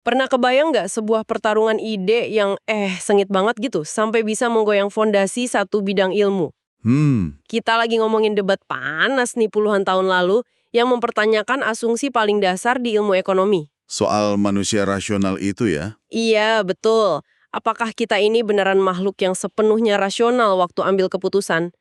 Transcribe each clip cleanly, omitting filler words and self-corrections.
Pernah kebayang nggak sebuah pertarungan ide yang sengit banget gitu, sampai bisa menggoyang fondasi satu bidang ilmu? Kita lagi ngomongin debat panas nih puluhan tahun lalu, yang mempertanyakan asumsi paling dasar di ilmu ekonomi. Soal manusia rasional itu ya. Iya, betul. Apakah kita ini beneran makhluk yang sepenuhnya rasional waktu ambil keputusan?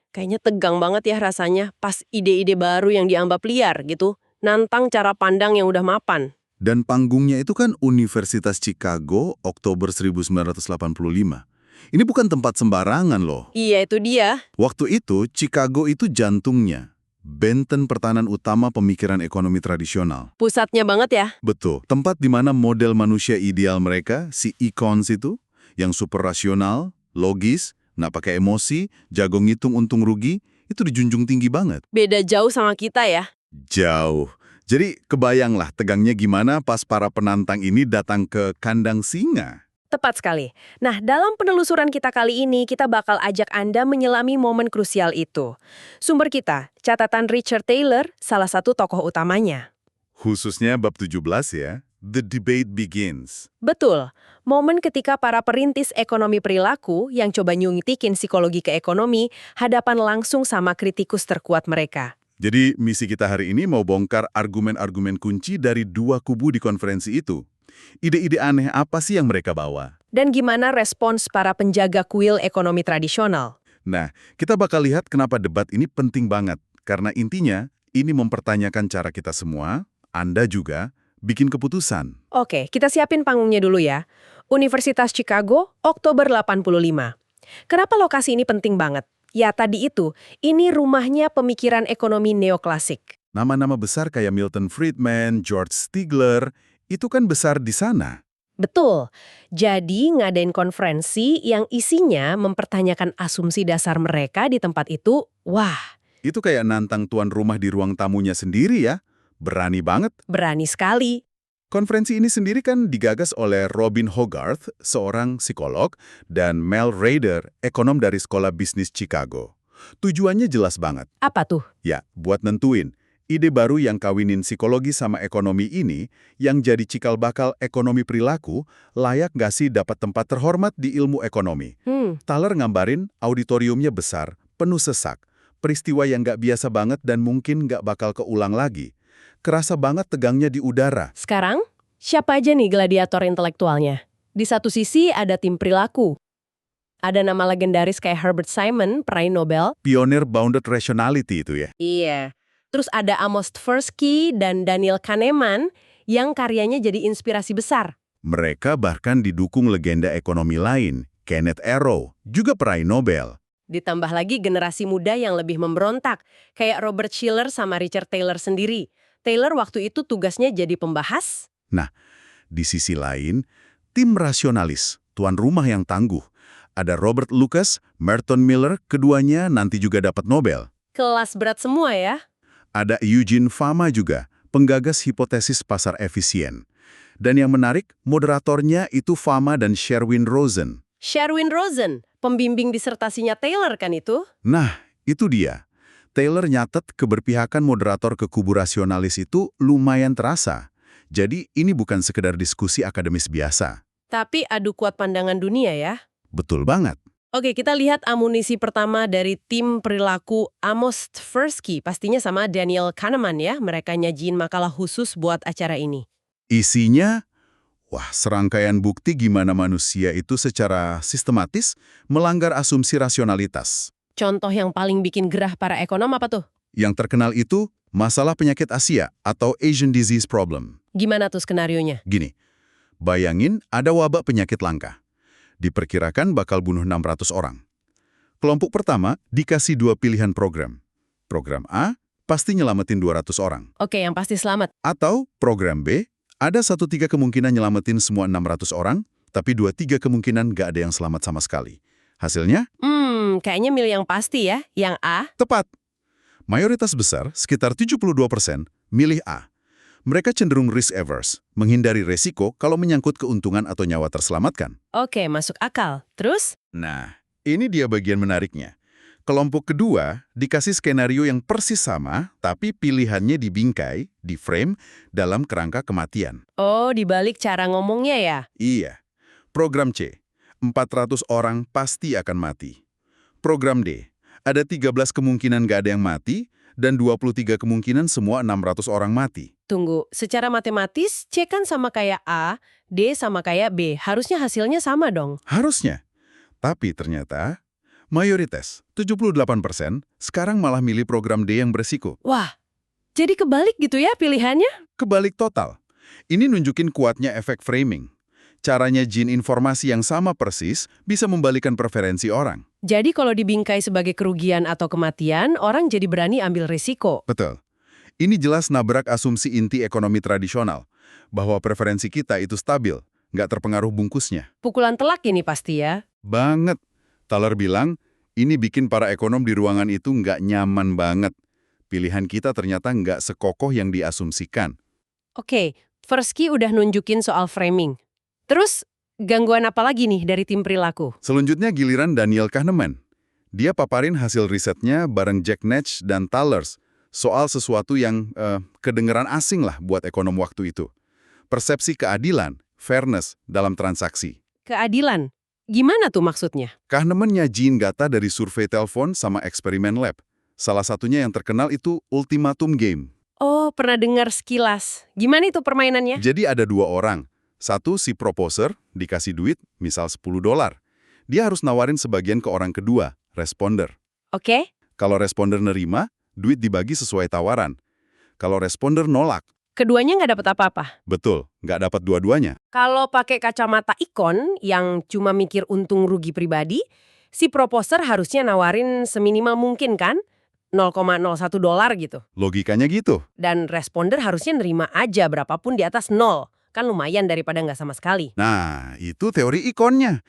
Kayaknya tegang banget ya rasanya pas ide-ide baru yang dianggap liar gitu, nantang cara pandang yang udah mapan. Dan panggungnya itu kan Universitas Chicago, Oktober 1985. Ini bukan tempat sembarangan loh. Iya, itu dia. Waktu itu, Chicago itu jantungnya. Benteng pertahanan utama pemikiran ekonomi tradisional. Pusatnya banget ya. Betul, tempat di mana model manusia ideal mereka, si econs itu, yang super rasional, logis, nggak pakai emosi, jago ngitung untung rugi, itu dijunjung tinggi banget. Beda jauh sama kita ya. Jauh. Jadi kebayanglah tegangnya gimana pas para penantang ini datang ke kandang singa. Tepat sekali. Nah, dalam penelusuran kita kali ini, kita bakal ajak Anda menyelami momen krusial itu. Sumber kita, catatan Richard Taylor, salah satu tokoh utamanya. Khususnya bab 17 ya, The Debate Begins. Betul, momen ketika para perintis ekonomi perilaku yang coba nyuntikin psikologi ke ekonomi, hadapan langsung sama kritikus terkuat mereka. Jadi misi kita hari ini mau bongkar argumen-argumen kunci dari dua kubu di konferensi itu. Ide-ide aneh apa sih yang mereka bawa? Dan gimana respons para penjaga kuil ekonomi tradisional? Nah, kita bakal lihat kenapa debat ini penting banget. Karena intinya, ini mempertanyakan cara kita semua, Anda juga, bikin keputusan. Oke, kita siapin panggungnya dulu ya. Universitas Chicago, Oktober 85. Kenapa lokasi ini penting banget? Ya tadi itu, ini rumahnya pemikiran ekonomi neoklasik. Nama-nama besar kayak Milton Friedman, George Stigler, itu kan besar di sana. Betul. Jadi ngadain konferensi yang isinya mempertanyakan asumsi dasar mereka di tempat itu, wah, Itu kayak nantang tuan rumah di ruang tamunya sendiri ya. Berani banget. berani sekali. Konferensi ini sendiri kan digagas oleh Robin Hogarth, seorang psikolog, dan Mel Rader, ekonom dari Sekolah Bisnis Chicago. Tujuannya jelas banget. Apa tuh? Ya, buat nentuin. Ide baru yang kawinin psikologi sama ekonomi ini, yang jadi cikal bakal ekonomi perilaku, layak nggak sih dapat tempat terhormat di ilmu ekonomi? Thaler ngambarin auditoriumnya besar, penuh sesak. Peristiwa yang nggak biasa banget dan mungkin nggak bakal keulang lagi. Kerasa banget tegangnya di udara. Sekarang, siapa aja nih gladiator intelektualnya? Di satu sisi ada tim perilaku. Ada nama legendaris kayak Herbert Simon, peraih Nobel. Pionir bounded rationality itu ya. Iya. Terus ada Amos Tversky dan Daniel Kahneman yang karyanya jadi inspirasi besar. Mereka bahkan didukung legenda ekonomi lain, Kenneth Arrow, juga peraih Nobel. Ditambah lagi generasi muda yang lebih memberontak, kayak Robert Shiller sama Richard Taylor sendiri. Taylor waktu itu tugasnya jadi pembahas. Nah, di sisi lain, tim rasionalis, tuan rumah yang tangguh. Ada Robert Lucas, Merton Miller, keduanya nanti juga dapat Nobel. Kelas berat semua ya. Ada Eugene Fama juga, penggagas hipotesis pasar efisien. Dan yang menarik, moderatornya itu Fama dan Sherwin Rosen. Sherwin Rosen, pembimbing disertasinya Taylor kan itu? Nah, itu dia. Taylor nyatet keberpihakan moderator ke kubu rasionalis itu lumayan terasa. Jadi ini bukan sekedar diskusi akademis biasa. Tapi adu kuat pandangan dunia ya. Betul banget. Oke, kita lihat amunisi pertama dari tim perilaku Amos Tversky. Pastinya sama Daniel Kahneman ya, mereka nyajiin makalah khusus buat acara ini. Isinya, serangkaian bukti gimana manusia itu secara sistematis melanggar asumsi rasionalitas. Contoh yang paling bikin gerah para ekonom apa tuh? Yang terkenal itu masalah penyakit Asia atau Asian Disease Problem. Gimana tuh skenarionya? Gini, bayangin ada wabak penyakit langka. Diperkirakan bakal bunuh 600 orang. Kelompok pertama dikasih dua pilihan program. Program A pasti nyelamatin 200 orang. Oke, yang pasti selamat. Atau program B, ada 1/3 kemungkinan nyelamatin semua 600 orang, tapi 2/3 kemungkinan nggak ada yang selamat sama sekali. Hasilnya? Kayaknya milih yang pasti ya, yang A. Tepat. Mayoritas besar, sekitar 72%, milih A. Mereka cenderung risk averse, menghindari resiko kalau menyangkut keuntungan atau nyawa terselamatkan. Oke, masuk akal. Terus? Nah, ini dia bagian menariknya. Kelompok kedua dikasih skenario yang persis sama, tapi pilihannya dibingkai, di-frame, dalam kerangka kematian. Oh, dibalik cara ngomongnya ya? Iya. Program C, 400 orang pasti akan mati. Program D, ada 13 kemungkinan nggak ada yang mati, dan 23 kemungkinan semua 600 orang mati. Tunggu, secara matematis C kan sama kayak A, D sama kayak B. Harusnya hasilnya sama dong. Harusnya. Tapi ternyata, mayoritas, 78%, sekarang malah milih program D yang beresiko. Wah, jadi kebalik gitu ya pilihannya? Kebalik total. Ini nunjukin kuatnya efek framing. Caranya jin informasi yang sama persis bisa membalikan preferensi orang. Jadi kalau dibingkai sebagai kerugian atau kematian, orang jadi berani ambil risiko. Betul. Ini jelas nabrak asumsi inti ekonomi tradisional, bahwa preferensi kita itu stabil, nggak terpengaruh bungkusnya. Pukulan telak ini pasti ya? Banget. Thaler bilang, ini bikin para ekonom di ruangan itu nggak nyaman banget. Pilihan kita ternyata nggak sekokoh yang diasumsikan. Oke, Tversky udah nunjukin soal framing. Terus, gangguan apa lagi nih dari tim perilaku? Selanjutnya giliran Daniel Kahneman. Dia paparin hasil risetnya bareng Jack Netsch dan Thaler soal sesuatu yang kedengeran asing lah buat ekonom waktu itu. Persepsi keadilan, fairness dalam transaksi. Keadilan? Gimana tuh maksudnya? Kahneman nyajiin data dari survei telepon sama eksperimen lab. Salah satunya yang terkenal itu ultimatum game. Oh, pernah dengar sekilas. Gimana itu permainannya? Jadi ada dua orang. Satu si proposer, dikasih duit, misal $10. Dia harus nawarin sebagian ke orang kedua, responder. Oke. Kalau responder nerima, duit dibagi sesuai tawaran. Kalau responder nolak, Keduanya nggak dapat apa-apa. betul, nggak dapat dua-duanya. Kalau pakai kacamata ikon yang cuma mikir untung rugi pribadi, si proposer harusnya nawarin seminimal mungkin kan? $0,01 gitu. Logikanya gitu. Dan responder harusnya nerima aja berapapun di atas 0. Kan lumayan daripada nggak sama sekali. Nah, itu teori ikonnya.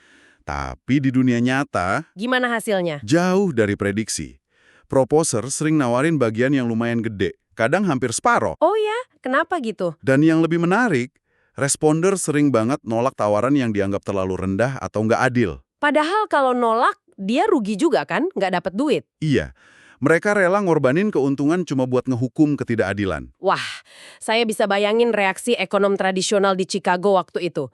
Tapi di dunia nyata, Gimana hasilnya? jauh dari prediksi. Proposer sering nawarin bagian yang lumayan gede, kadang hampir separoh. Oh ya? Kenapa gitu? Dan yang lebih menarik, responder sering banget nolak tawaran yang dianggap terlalu rendah atau nggak adil. Padahal kalau nolak, dia rugi juga kan? Nggak dapat duit. Iya, mereka rela ngorbanin keuntungan cuma buat ngehukum ketidakadilan. Wah, saya bisa bayangin reaksi ekonom tradisional di Chicago waktu itu.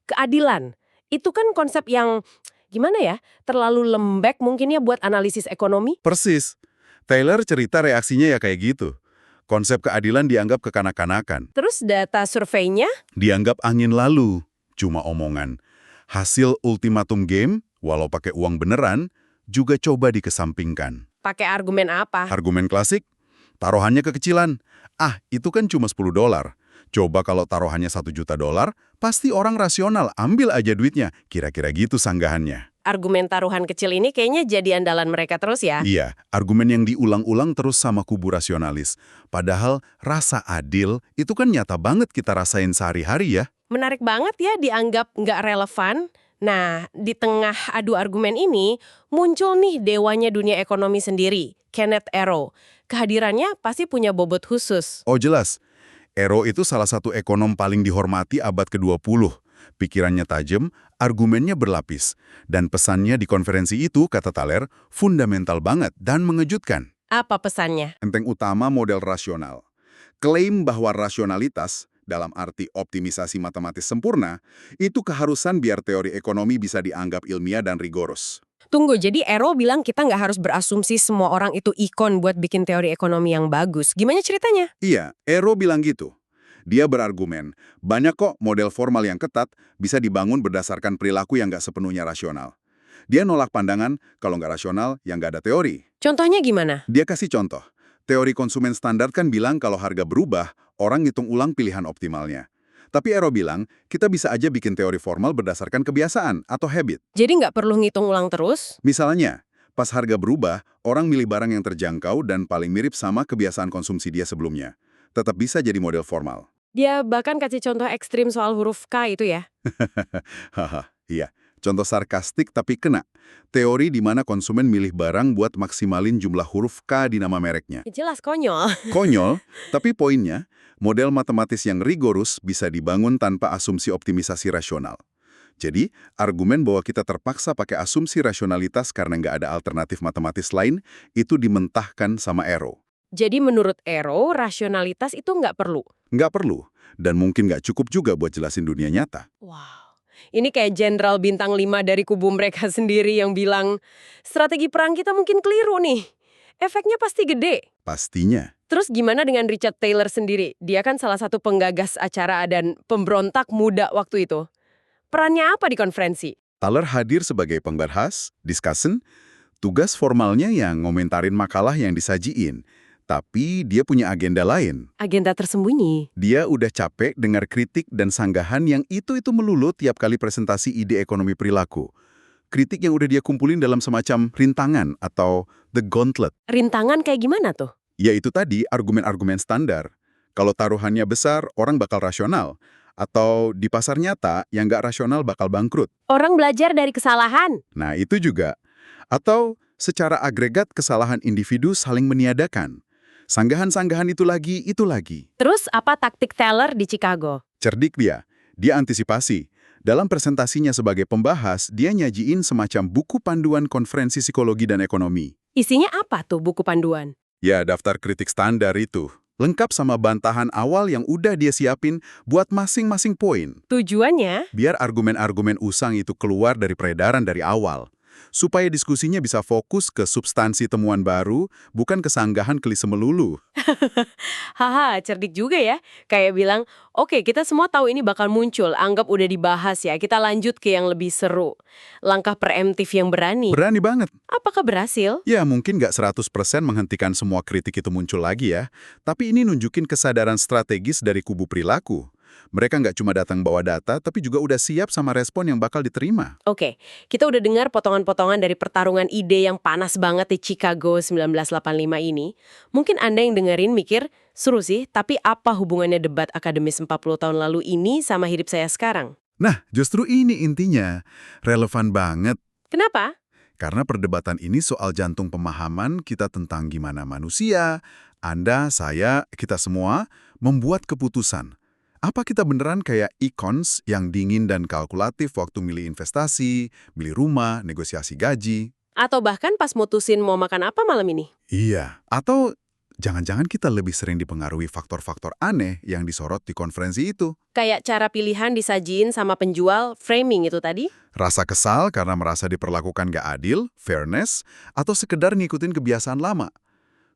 Keadilan, itu kan konsep yang, gimana ya, terlalu lembek mungkin ya buat analisis ekonomi. Persis. Taylor cerita reaksinya ya kayak gitu. Konsep keadilan dianggap kekanak-kanakan. Terus data surveinya? Dianggap angin lalu, cuma omongan. Hasil ultimatum game, walau pakai uang beneran, juga coba dikesampingkan. Pakai argumen apa? Argumen klasik, taruhannya kekecilan. Ah, itu kan cuma $10. Coba kalau taruhannya $1 juta, pasti orang rasional ambil aja duitnya. Kira-kira gitu sanggahannya. Argumen taruhan kecil ini kayaknya jadi andalan mereka terus ya? Iya, argumen yang diulang-ulang terus sama kubu rasionalis. Padahal rasa adil itu kan nyata banget kita rasain sehari-hari ya. Menarik banget ya dianggap nggak relevan. Nah, di tengah adu argumen ini, muncul nih dewanya dunia ekonomi sendiri, Kenneth Arrow. Kehadirannya pasti punya bobot khusus. Oh jelas, Arrow itu salah satu ekonom paling dihormati abad ke-20. Pikirannya tajam, argumennya berlapis. Dan pesannya di konferensi itu, kata Thaler, fundamental banget dan mengejutkan. Apa pesannya? Enteng utama model rasional. Klaim bahwa rasionalitas, dalam arti optimisasi matematis sempurna, itu keharusan biar teori ekonomi bisa dianggap ilmiah dan rigorus. Tunggu, jadi Arrow bilang kita nggak harus berasumsi semua orang itu ikon buat bikin teori ekonomi yang bagus. Gimana ceritanya? Iya, Arrow bilang gitu. Dia berargumen, banyak kok model formal yang ketat bisa dibangun berdasarkan perilaku yang nggak sepenuhnya rasional. Dia nolak pandangan, kalau nggak rasional, ya nggak ada teori. Contohnya gimana? Dia kasih contoh. Teori konsumen standar kan bilang kalau harga berubah, orang ngitung ulang pilihan optimalnya. Tapi Arrow bilang, kita bisa aja bikin teori formal berdasarkan kebiasaan atau habit. Jadi nggak perlu ngitung ulang terus? Misalnya, pas harga berubah, orang milih barang yang terjangkau dan paling mirip sama kebiasaan konsumsi dia sebelumnya. Tetap bisa jadi model formal. Dia bahkan kasih contoh ekstrim soal huruf K itu ya? Haha, iya. Contoh sarkastik tapi kena. Teori di mana konsumen milih barang buat maksimalin jumlah huruf K di nama mereknya. Jelas konyol. Konyol, tapi poinnya, model matematis yang rigorus bisa dibangun tanpa asumsi optimisasi rasional. Jadi, argumen bahwa kita terpaksa pakai asumsi rasionalitas karena nggak ada alternatif matematis lain, itu dimentahkan sama Arrow. Jadi menurut Arrow, rasionalitas itu nggak perlu? Nggak perlu, dan mungkin nggak cukup juga buat jelasin dunia nyata. Wow. Ini kayak jenderal bintang 5 dari kubu mereka sendiri yang bilang, strategi perang kita mungkin keliru nih. Efeknya pasti gede. Pastinya. Terus gimana dengan Richard Taylor sendiri? Dia kan salah satu penggagas acara dan pemberontak muda waktu itu. Perannya apa di konferensi? Taylor hadir sebagai pembahas, discussion, tugas formalnya yang ngomentarin makalah yang disajiin. Tapi dia punya agenda lain. Agenda tersembunyi. Dia udah capek dengar kritik dan sanggahan yang itu melulu tiap kali presentasi ide ekonomi perilaku. Kritik yang udah dia kumpulin dalam semacam rintangan atau the gauntlet. Rintangan kayak gimana tuh? Yaitu tadi argumen-argumen standar. Kalau taruhannya besar, orang bakal rasional. Atau di pasar nyata, yang nggak rasional bakal bangkrut. Orang belajar dari kesalahan. Nah, itu juga. Atau secara agregat kesalahan individu saling meniadakan. Sanggahan-sanggahan itu lagi. Terus apa taktik Taylor di Chicago? Cerdik dia. Dia antisipasi. Dalam presentasinya sebagai pembahas, dia nyajiin semacam buku panduan konferensi psikologi dan ekonomi. Isinya apa tuh buku panduan? Ya, daftar kritik standar itu. Lengkap sama bantahan awal yang udah dia siapin buat masing-masing poin. Tujuannya? Biar argumen-argumen usang itu keluar dari peredaran dari awal. Supaya diskusinya bisa fokus ke substansi temuan baru, bukan kesanggahan klise melulu. Haha, cerdik juga ya. Kayak bilang, oke, kita semua tahu ini bakal muncul, anggap udah dibahas ya, kita lanjut ke yang lebih seru. Langkah preemptif yang berani. Berani banget. Apakah berhasil? Ya, mungkin nggak 100% menghentikan semua kritik itu muncul lagi ya. Tapi ini nunjukin kesadaran strategis dari kubu perilaku. Mereka nggak cuma datang bawa data, tapi juga udah siap sama respon yang bakal diterima. Oke, kita udah dengar potongan-potongan dari pertarungan ide yang panas banget di Chicago 1985 ini. Mungkin Anda yang dengerin mikir, seru sih, tapi apa hubungannya debat akademis 40 tahun lalu ini sama hidup saya sekarang? Nah, justru ini intinya. Relevan banget. Kenapa? Karena perdebatan ini soal jantung pemahaman kita tentang gimana manusia, Anda, saya, kita semua, membuat keputusan. Apa kita beneran kayak econs yang dingin dan kalkulatif waktu milih investasi, milih rumah, negosiasi gaji? Atau bahkan pas mutusin mau makan apa malam ini? Iya. Atau jangan-jangan kita lebih sering dipengaruhi faktor-faktor aneh yang disorot di konferensi itu? Kayak cara pilihan disajiin sama penjual, framing itu tadi? Rasa kesal karena merasa diperlakukan gak adil, fairness, atau sekedar ngikutin kebiasaan lama.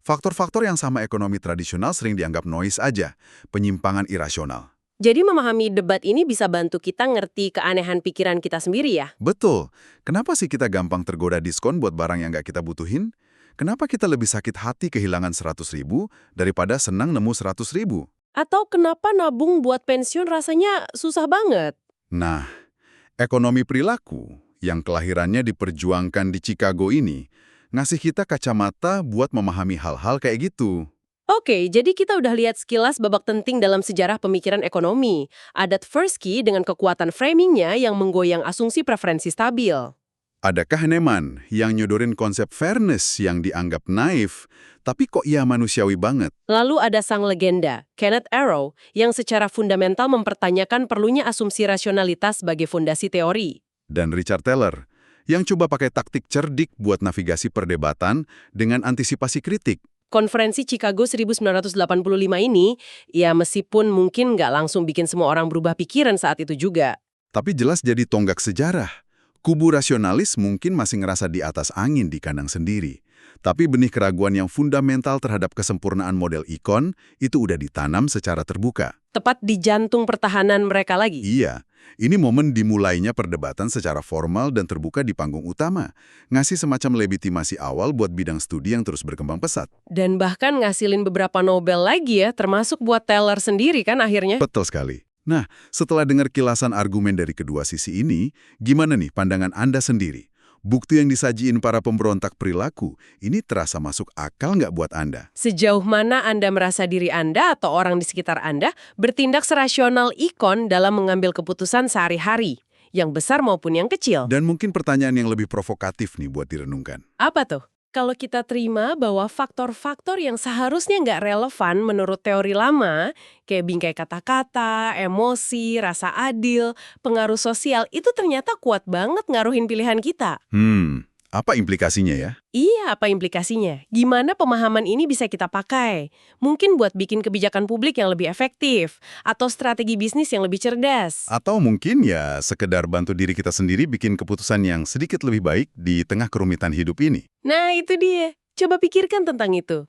Faktor-faktor yang sama ekonomi tradisional sering dianggap noise aja, penyimpangan irasional. Jadi memahami debat ini bisa bantu kita ngerti keanehan pikiran kita sendiri ya? Betul. Kenapa sih kita gampang tergoda diskon buat barang yang nggak kita butuhin? Kenapa kita lebih sakit hati kehilangan 100.000 daripada senang nemu 100.000? Atau kenapa nabung buat pensiun rasanya susah banget? Nah, ekonomi perilaku yang kelahirannya diperjuangkan di Chicago ini ngasih kita kacamata buat memahami hal-hal kayak gitu. Oke, jadi kita udah lihat sekilas babak penting dalam sejarah pemikiran ekonomi. Ada Tversky dengan kekuatan framingnya yang menggoyang asumsi preferensi stabil. Ada Kahneman yang nyodorin konsep fairness yang dianggap naif, tapi kok ia manusiawi banget. Lalu ada sang legenda, Kenneth Arrow, yang secara fundamental mempertanyakan perlunya asumsi rasionalitas sebagai fondasi teori. Dan Richard Taylor, yang coba pakai taktik cerdik buat navigasi perdebatan dengan antisipasi kritik. Konferensi Chicago 1985 ini, ya meskipun mungkin nggak langsung bikin semua orang berubah pikiran saat itu juga. Tapi jelas jadi tonggak sejarah. Kubu rasionalis mungkin masih ngerasa di atas angin di kandang sendiri. Tapi benih keraguan yang fundamental terhadap kesempurnaan model ikon itu udah ditanam secara terbuka. Tepat di jantung pertahanan mereka lagi. Iya, ini momen dimulainya perdebatan secara formal dan terbuka di panggung utama. Ngasih semacam legitimasi awal buat bidang studi yang terus berkembang pesat. Dan bahkan ngasilin beberapa Nobel lagi ya, termasuk buat Taylor sendiri kan akhirnya. Betul sekali. Nah, setelah dengar kilasan argumen dari kedua sisi ini, gimana nih pandangan Anda sendiri? Bukti yang disajiin para pemberontak perilaku, ini terasa masuk akal nggak buat Anda? Sejauh mana Anda merasa diri Anda atau orang di sekitar Anda bertindak serasional ikon dalam mengambil keputusan sehari-hari, yang besar maupun yang kecil? Dan mungkin pertanyaan yang lebih provokatif nih buat direnungkan. Apa tuh? Kalau kita terima bahwa faktor-faktor yang seharusnya nggak relevan menurut teori lama, kayak bingkai kata-kata, emosi, rasa adil, pengaruh sosial, itu ternyata kuat banget ngaruhin pilihan kita. Apa implikasinya ya? Iya, apa implikasinya? Gimana pemahaman ini bisa kita pakai? Mungkin buat bikin kebijakan publik yang lebih efektif, atau strategi bisnis yang lebih cerdas. Atau mungkin ya sekedar bantu diri kita sendiri bikin keputusan yang sedikit lebih baik di tengah kerumitan hidup ini. Nah, itu dia. Coba pikirkan tentang itu.